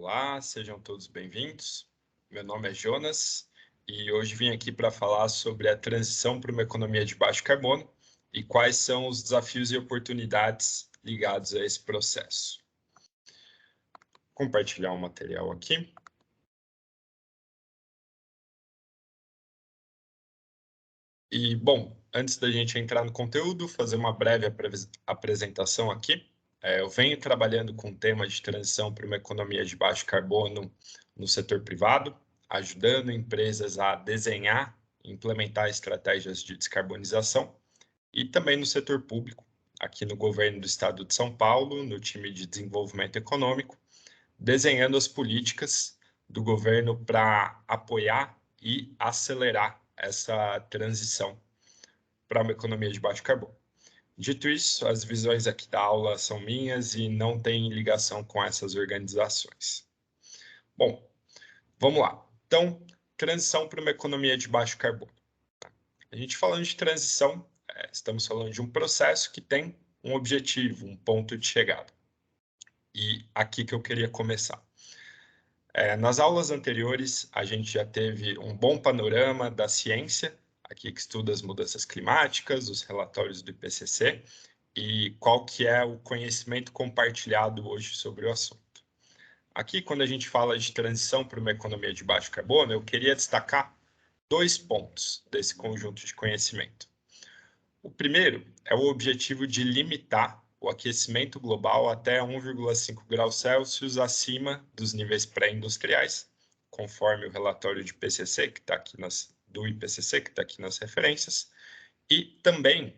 Olá, sejam todos bem-vindos. Meu nome é Jonas e hoje vim aqui para falar sobre a transição para uma economia de baixo carbono e quais são os desafios e oportunidades ligados a esse processo. Compartilhar o material aqui. E, bom, antes da gente entrar no conteúdo, fazer uma breve apresentação aqui. Eu venho trabalhando com o tema de transição para uma economia de baixo carbono no setor privado, ajudando empresas a desenhar e implementar estratégias de descarbonização, e também no setor público, aqui no governo do estado de São Paulo, no time de desenvolvimento econômico, desenhando as políticas do governo para apoiar e acelerar essa transição para uma economia de baixo carbono. Dito isso, as visões aqui da aula são minhas e não têm ligação com essas organizações. Bom, vamos lá. Então, transição para uma economia de baixo carbono. A gente falando de transição, estamos falando de um processo que tem um objetivo, um ponto de chegada. E aqui que eu queria começar. Nas aulas anteriores, a gente já teve um bom panorama da ciência, aqui que estuda as mudanças climáticas, os relatórios do IPCC, e qual que é o conhecimento compartilhado hoje sobre o assunto. Aqui, quando a gente fala de transição para uma economia de baixo carbono, eu queria destacar 2 pontos desse conjunto de conhecimento. O primeiro é o objetivo de limitar o aquecimento global até 1,5 graus Celsius acima dos níveis pré-industriais, conforme o relatório de IPCC, que está aqui do IPCC, que está aqui nas referências, e também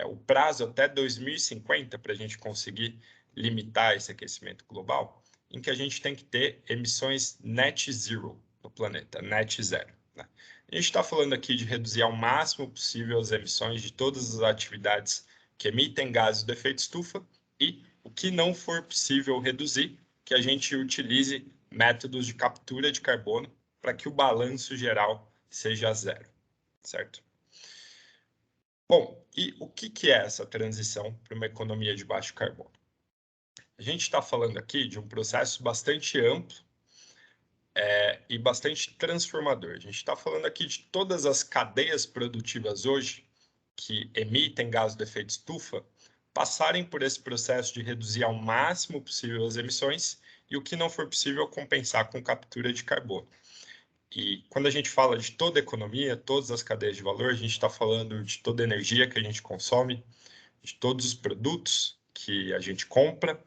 o prazo até 2050 para a gente conseguir limitar esse aquecimento global, em que a gente tem que ter emissões net zero no planeta, net zero. Né? A gente está falando aqui de reduzir ao máximo possível as emissões de todas as atividades que emitem gases do efeito estufa e o que não for possível reduzir, que a gente utilize métodos de captura de carbono para que o balanço geral seja zero, certo? Bom, e o que é essa transição para uma economia de baixo carbono? A gente está falando aqui de um processo bastante amplo e bastante transformador. A gente está falando aqui de todas as cadeias produtivas hoje que emitem gás do efeito estufa passarem por esse processo de reduzir ao máximo possível as emissões e o que não for possível compensar com captura de carbono. E quando a gente fala de toda a economia, todas as cadeias de valor, a gente está falando de toda a energia que a gente consome, de todos os produtos que a gente compra,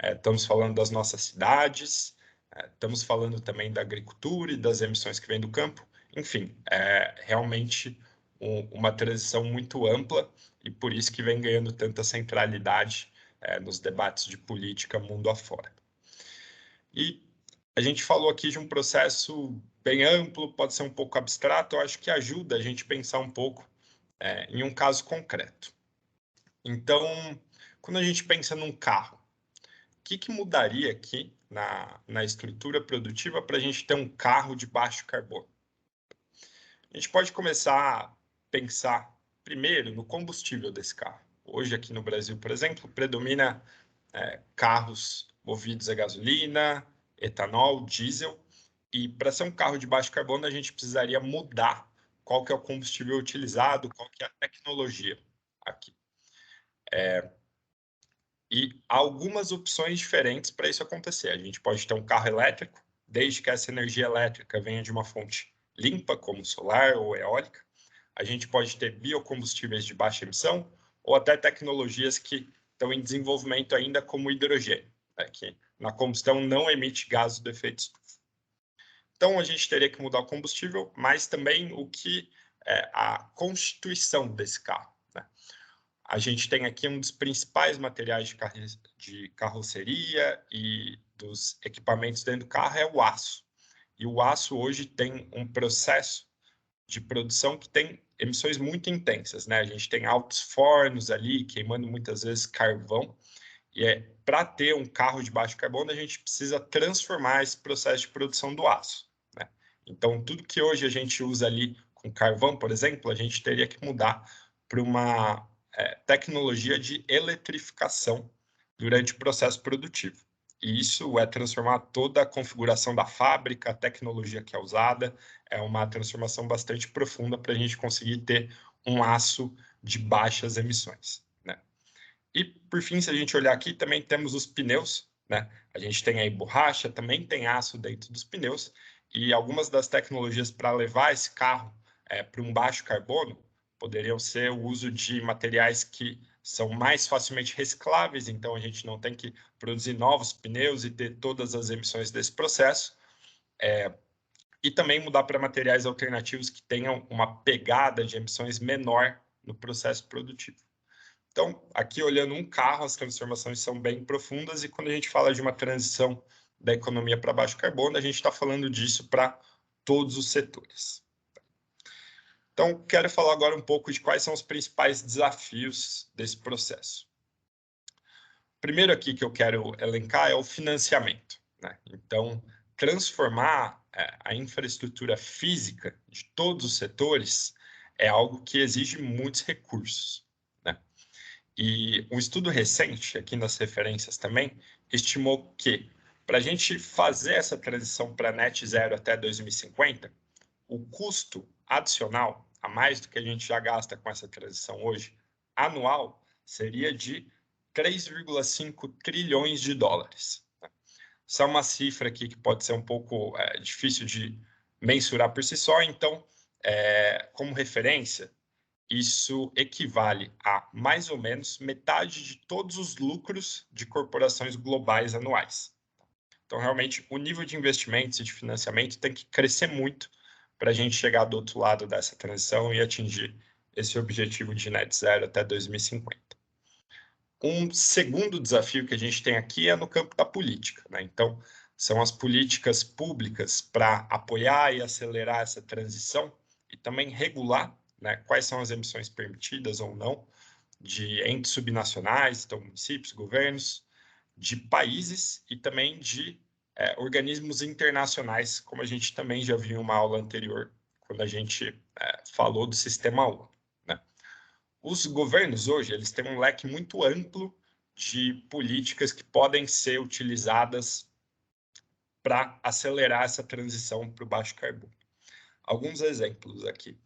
estamos falando das nossas cidades, estamos falando também da agricultura e das emissões que vêm do campo. Enfim, é realmente uma transição muito ampla e por isso que vem ganhando tanta centralidade nos debates de política mundo afora. E a gente falou aqui de um processo bem amplo, pode ser um pouco abstrato, eu acho que ajuda a gente pensar um pouco em um caso concreto. Então, quando a gente pensa num carro, o que mudaria aqui na estrutura produtiva para a gente ter um carro de baixo carbono? A gente pode começar a pensar primeiro no combustível desse carro. Hoje, aqui no Brasil, por exemplo, predomina carros movidos a gasolina, etanol, diesel, e para ser um carro de baixo carbono, a gente precisaria mudar qual que é o combustível utilizado, qual que é a tecnologia aqui. E há algumas opções diferentes para isso acontecer. A gente pode ter um carro elétrico, desde que essa energia elétrica venha de uma fonte limpa, como solar ou eólica. A gente pode ter biocombustíveis de baixa emissão ou até tecnologias que estão em desenvolvimento ainda, como o hidrogênio, que na combustão não emite gases do efeito estufa. Então, a gente teria que mudar o combustível, mas também o que é a constituição desse carro. Né? A gente tem aqui um dos principais materiais de carroceria e dos equipamentos dentro do carro é o aço. E o aço hoje tem um processo de produção que tem emissões muito intensas, né? A gente tem altos fornos ali, queimando muitas vezes carvão, e para ter um carro de baixo carbono, a gente precisa transformar esse processo de produção do aço, né? Então, tudo que hoje a gente usa ali com carvão, por exemplo, a gente teria que mudar para uma tecnologia de eletrificação durante o processo produtivo. e isso é transformar toda a configuração da fábrica, a tecnologia que é usada, é uma transformação bastante profunda para a gente conseguir ter um aço de baixas emissões, né? E, por fim, se a gente olhar aqui, também temos os pneus, né? A gente tem aí borracha, também tem aço dentro dos pneus, e algumas das tecnologias para levar esse carro para um baixo carbono poderiam ser o uso de materiais que são mais facilmente recicláveis, então a gente não tem que produzir novos pneus e ter todas as emissões desse processo, e também mudar para materiais alternativos que tenham uma pegada de emissões menor no processo produtivo. Então, aqui olhando um carro, as transformações são bem profundas, e quando a gente fala de uma transição da economia para baixo carbono, a gente está falando disso para todos os setores. Então, quero falar agora um pouco de quais são os principais desafios desse processo. Primeiro aqui que eu quero elencar é o financiamento, né? Então, transformar a infraestrutura física de todos os setores é algo que exige muitos recursos, né? E um estudo recente, aqui nas referências também, estimou que, para a gente fazer essa transição para net zero até 2050, o custo adicional, a mais do que a gente já gasta com essa transição hoje, anual, seria de 3,5 trilhões de dólares. Essa é uma cifra aqui que pode ser um pouco difícil de mensurar por si só, então, como referência, isso equivale a mais ou menos metade de todos os lucros de corporações globais anuais. Então, realmente, o nível de investimentos e de financiamento tem que crescer muito para a gente chegar do outro lado dessa transição e atingir esse objetivo de net zero até 2050. Um segundo desafio que a gente tem aqui é no campo da política, né? Então, são as políticas públicas para apoiar e acelerar essa transição e também regular, né, quais são as emissões permitidas ou não de entes subnacionais, então municípios, governos, de países e também de organismos internacionais, como a gente também já viu em uma aula anterior, quando a gente falou do Sistema ONU, né? Os governos hoje, eles têm um leque muito amplo de políticas que podem ser utilizadas para acelerar essa transição para o baixo carbono. Alguns exemplos aqui.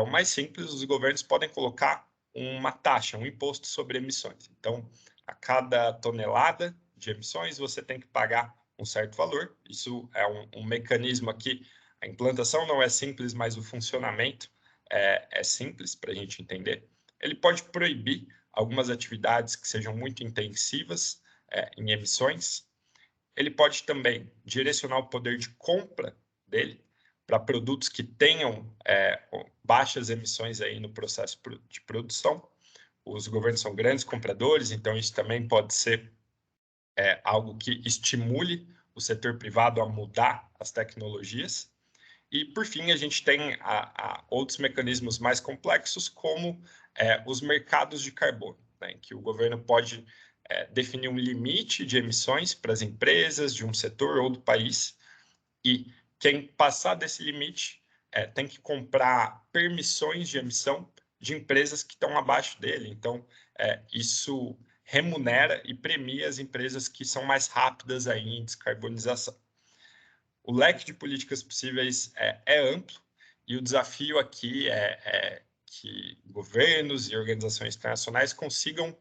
O mais simples, os governos podem colocar uma taxa, um imposto sobre emissões. Então, a cada tonelada de emissões, você tem que pagar um certo valor. Isso é um mecanismo aqui. A implantação não é simples, mas o funcionamento é simples para a gente entender. Ele pode proibir algumas atividades que sejam muito intensivas em emissões. Ele pode também direcionar o poder de compra dele para produtos que tenham baixas emissões aí no processo de produção. Os governos são grandes compradores, então isso também pode ser algo que estimule o setor privado a mudar as tecnologias. E, por fim, a gente tem outros mecanismos mais complexos, como os mercados de carbono, né, em que o governo pode definir um limite de emissões para as empresas de um setor ou do país, e quem passar desse limite tem que comprar permissões de emissão de empresas que estão abaixo dele. Então, isso remunera e premia as empresas que são mais rápidas aí em descarbonização. O leque de políticas possíveis é amplo, e o desafio aqui é que governos e organizações internacionais consigam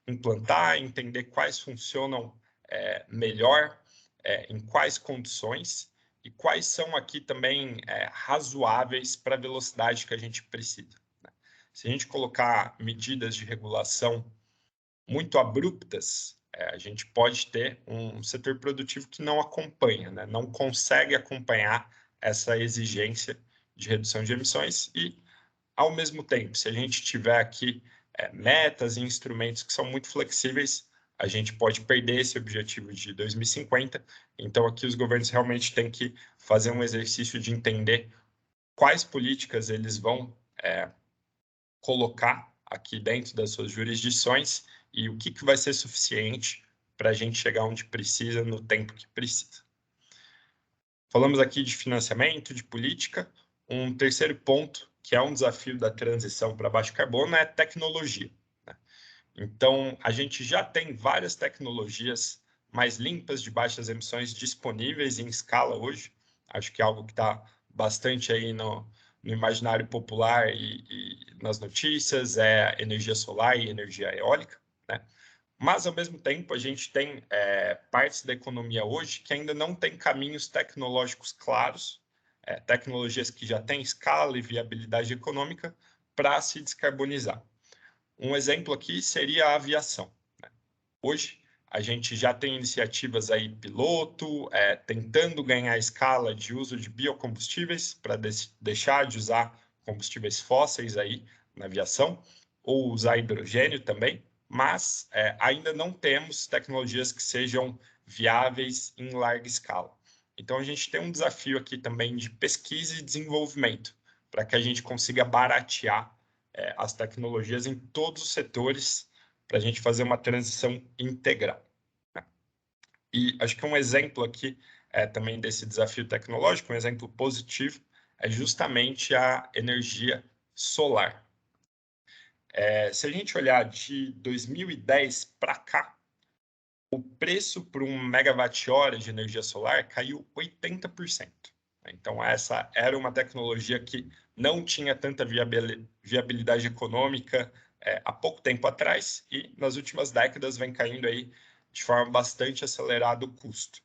implantar, entender quais funcionam melhor, em quais condições, e quais são aqui também razoáveis para a velocidade que a gente precisa, né? Se a gente colocar medidas de regulação muito abruptas, a gente pode ter um setor produtivo que não acompanha, né? Não consegue acompanhar essa exigência de redução de emissões. E, ao mesmo tempo, se a gente tiver aqui metas e instrumentos que são muito flexíveis, a gente pode perder esse objetivo de 2050. Então, aqui os governos realmente têm que fazer um exercício de entender quais políticas eles vão colocar aqui dentro das suas jurisdições e o que vai ser suficiente para a gente chegar onde precisa, no tempo que precisa. Falamos aqui de financiamento, de política. Um terceiro ponto, que é um desafio da transição para baixo carbono, é tecnologia, né? Então, a gente já tem várias tecnologias mais limpas, de baixas emissões disponíveis em escala hoje. Acho que é algo que está bastante aí no imaginário popular e nas notícias, é energia solar e energia eólica, né? Mas, ao mesmo tempo, a gente tem partes da economia hoje que ainda não tem caminhos tecnológicos claros, tecnologias que já têm escala e viabilidade econômica para se descarbonizar. Um exemplo aqui seria a aviação, né? Hoje, a gente já tem iniciativas aí piloto, tentando ganhar escala de uso de biocombustíveis para deixar de usar combustíveis fósseis aí na aviação, ou usar hidrogênio também, mas ainda não temos tecnologias que sejam viáveis em larga escala. Então, a gente tem um desafio aqui também de pesquisa e desenvolvimento, para que a gente consiga baratear as tecnologias em todos os setores, para a gente fazer uma transição integral. E acho que um exemplo aqui também desse desafio tecnológico, um exemplo positivo, é justamente a energia solar. Se a gente olhar de 2010 para cá, o preço por 1 megawatt-hora de energia solar caiu 80%. Então, essa era uma tecnologia que não tinha tanta viabilidade econômica há pouco tempo atrás, e nas últimas décadas vem caindo aí de forma bastante acelerada o custo.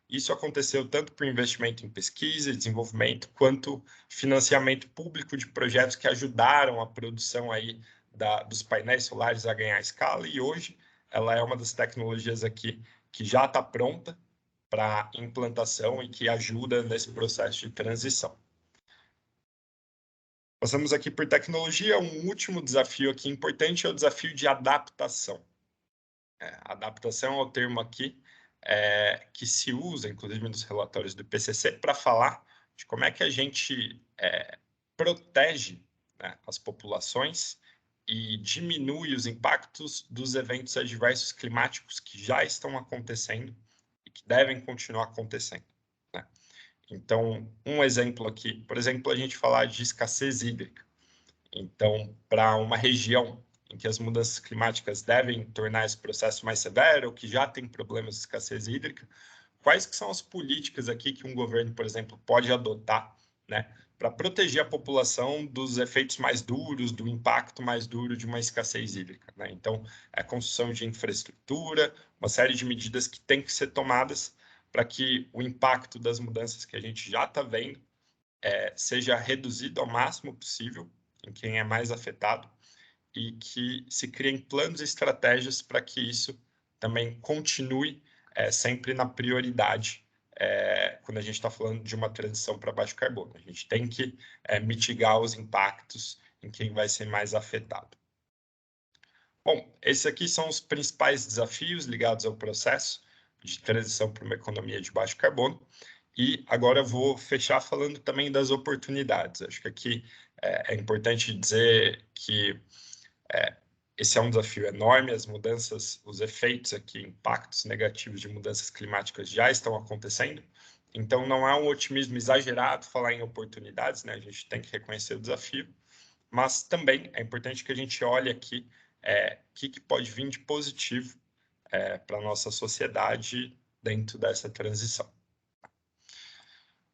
Isso aconteceu tanto por investimento em pesquisa e desenvolvimento, quanto financiamento público de projetos que ajudaram a produção aí dos painéis solares a ganhar escala, e hoje ela é uma das tecnologias aqui que já está pronta para implantação e que ajuda nesse processo de transição. Passamos aqui por tecnologia. Um último desafio aqui importante é o desafio de adaptação. Adaptação é o termo aqui que se usa, inclusive nos relatórios do IPCC, para falar de como é que a gente protege, né, as populações e diminui os impactos dos eventos adversos climáticos que já estão acontecendo e que devem continuar acontecendo, né? Então, um exemplo aqui, por exemplo, a gente falar de escassez hídrica. Então, para uma região em que as mudanças climáticas devem tornar esse processo mais severo, ou que já tem problemas de escassez hídrica, quais que são as políticas aqui que um governo, por exemplo, pode adotar, né, para proteger a população dos efeitos mais duros, do impacto mais duro de uma escassez hídrica, né? Então, a construção de infraestrutura, uma série de medidas que têm que ser tomadas para que o impacto das mudanças que a gente já está vendo seja reduzido ao máximo possível em quem é mais afetado, e que se criem planos e estratégias para que isso também continue sempre na prioridade quando a gente está falando de uma transição para baixo carbono. A gente tem que mitigar os impactos em quem vai ser mais afetado. Bom, esses aqui são os principais desafios ligados ao processo de transição para uma economia de baixo carbono. E agora eu vou fechar falando também das oportunidades. Acho que aqui é importante dizer que esse é um desafio enorme. As mudanças, os efeitos aqui, impactos negativos de mudanças climáticas já estão acontecendo. Então, não é um otimismo exagerado falar em oportunidades, né? A gente tem que reconhecer o desafio, mas também é importante que a gente olhe aqui o que pode vir de positivo para a nossa sociedade dentro dessa transição.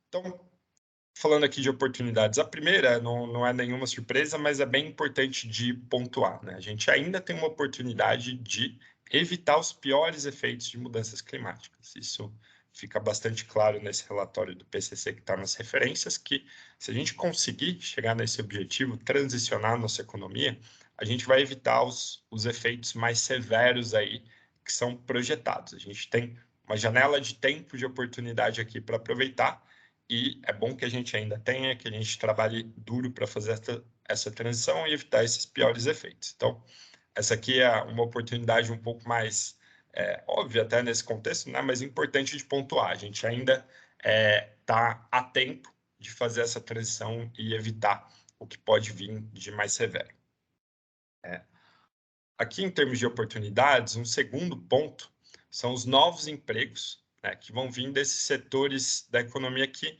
Então, falando aqui de oportunidades, a primeira não é nenhuma surpresa, mas é bem importante de pontuar, né? A gente ainda tem uma oportunidade de evitar os piores efeitos de mudanças climáticas. Isso fica bastante claro nesse relatório do PCC que está nas referências, que se a gente conseguir chegar nesse objetivo, transicionar a nossa economia, a gente vai evitar os efeitos mais severos aí que são projetados. A gente tem uma janela de tempo de oportunidade aqui para aproveitar, e é bom que a gente ainda tenha, que a gente trabalhe duro para fazer essa transição e evitar esses piores efeitos. Então, essa aqui é uma oportunidade um pouco mais óbvia até nesse contexto, né? Mas importante de pontuar. A gente ainda está a tempo de fazer essa transição e evitar o que pode vir de mais severo. Aqui, em termos de oportunidades, um segundo ponto são os novos empregos, né, que vão vir desses setores da economia que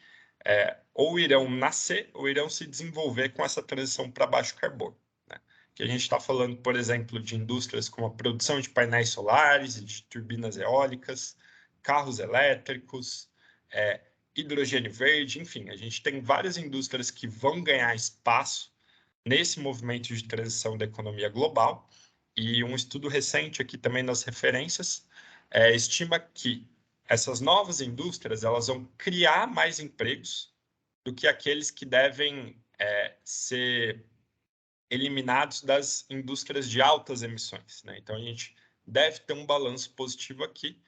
ou irão nascer ou irão se desenvolver com essa transição para baixo carbono, né? Que a gente está falando, por exemplo, de indústrias como a produção de painéis solares e de turbinas eólicas, carros elétricos, hidrogênio verde, enfim, a gente tem várias indústrias que vão ganhar espaço nesse movimento de transição da economia global. E um estudo recente aqui também nas referências estima que essas novas indústrias elas vão criar mais empregos do que aqueles que devem ser eliminados das indústrias de altas emissões, né? Então, a gente deve ter um balanço positivo aqui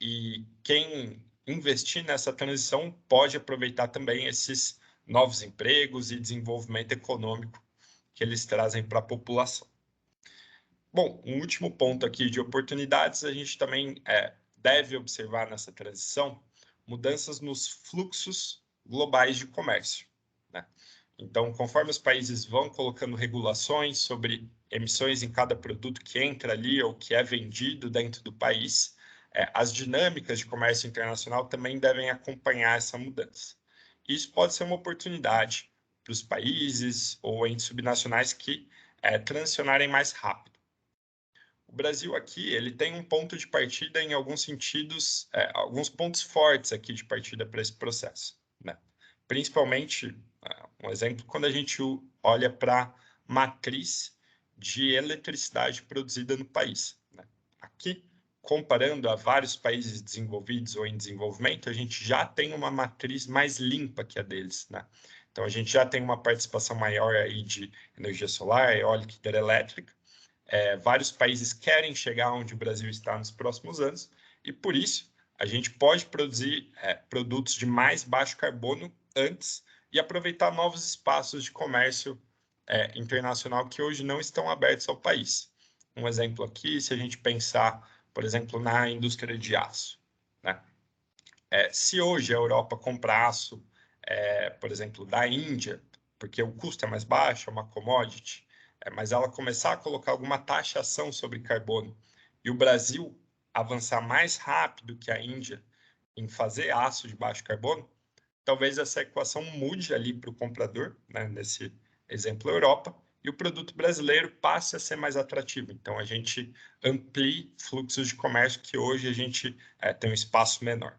e quem investir nessa transição pode aproveitar também esses novos empregos e desenvolvimento econômico que eles trazem para a população. Bom, um último ponto aqui de oportunidades, a gente também deve observar nessa transição mudanças nos fluxos globais de comércio, né? Então, conforme os países vão colocando regulações sobre emissões em cada produto que entra ali ou que é vendido dentro do país, as dinâmicas de comércio internacional também devem acompanhar essa mudança. Isso pode ser uma oportunidade para os países ou entes subnacionais que transicionarem mais rápido. O Brasil aqui ele tem um ponto de partida em alguns sentidos, alguns pontos fortes aqui de partida para esse processo, né? Principalmente, um exemplo, quando a gente olha para a matriz de eletricidade produzida no país, né? Aqui, comparando a vários países desenvolvidos ou em desenvolvimento, a gente já tem uma matriz mais limpa que a deles, né? Então, a gente já tem uma participação maior aí de energia solar, eólica e hidrelétrica. Vários países querem chegar onde o Brasil está nos próximos anos, e por isso a gente pode produzir produtos de mais baixo carbono antes e aproveitar novos espaços de comércio internacional que hoje não estão abertos ao país. Um exemplo aqui, se a gente pensar, por exemplo, na indústria de aço, né? Se hoje a Europa compra aço, por exemplo, da Índia, porque o custo é mais baixo, é uma commodity, mas ela começar a colocar alguma taxação sobre carbono e o Brasil avançar mais rápido que a Índia em fazer aço de baixo carbono, talvez essa equação mude ali para o comprador, né, nesse exemplo Europa, e o produto brasileiro passe a ser mais atrativo. Então, a gente amplie fluxos de comércio que hoje a gente tem um espaço menor.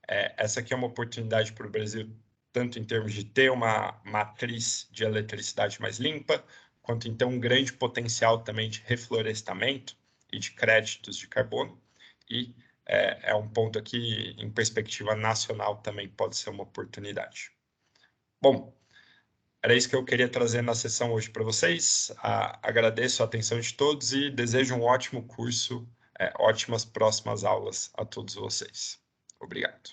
Essa aqui é uma oportunidade para o Brasil, tanto em termos de ter uma matriz de eletricidade mais limpa, quanto em ter um grande potencial também de reflorestamento e de créditos de carbono. E é um ponto aqui, em perspectiva nacional, também pode ser uma oportunidade. Bom, era isso que eu queria trazer na sessão hoje para vocês. Agradeço a atenção de todos e desejo um ótimo curso, ótimas próximas aulas a todos vocês. Obrigado.